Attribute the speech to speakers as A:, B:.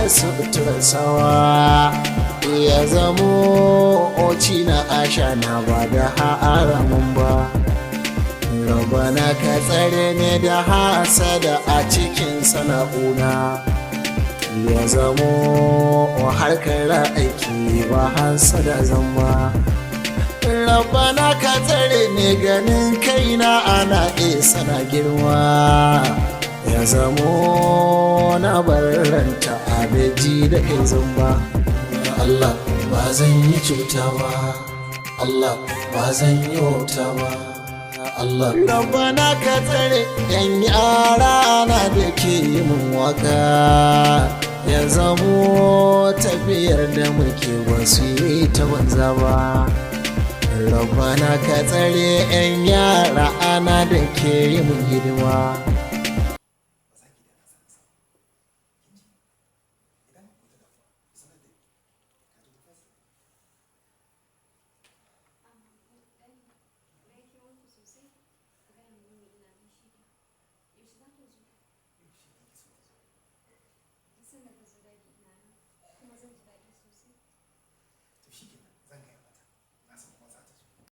A: su sawa ya zamo oci na asha na ba da haramun ba. Rabbana ka tsare ne da hasada a cikin sana'una ya zamo harkar aiki ba hasada zamba. Rabbana ka tsare ne ganin kaina ana isa na girma ya zamo na barranta abeji da kai zamba. Allah ba zan yi cuta ba, Allah ba zan yi wauta ba, Allah. Rabbana ka tsare yan yara na da ke yi mun waka ya zamo tafiyar da muke wasu yi ta banza ba. Rabbana ka tsare yan yara ana da ke yi mun hidima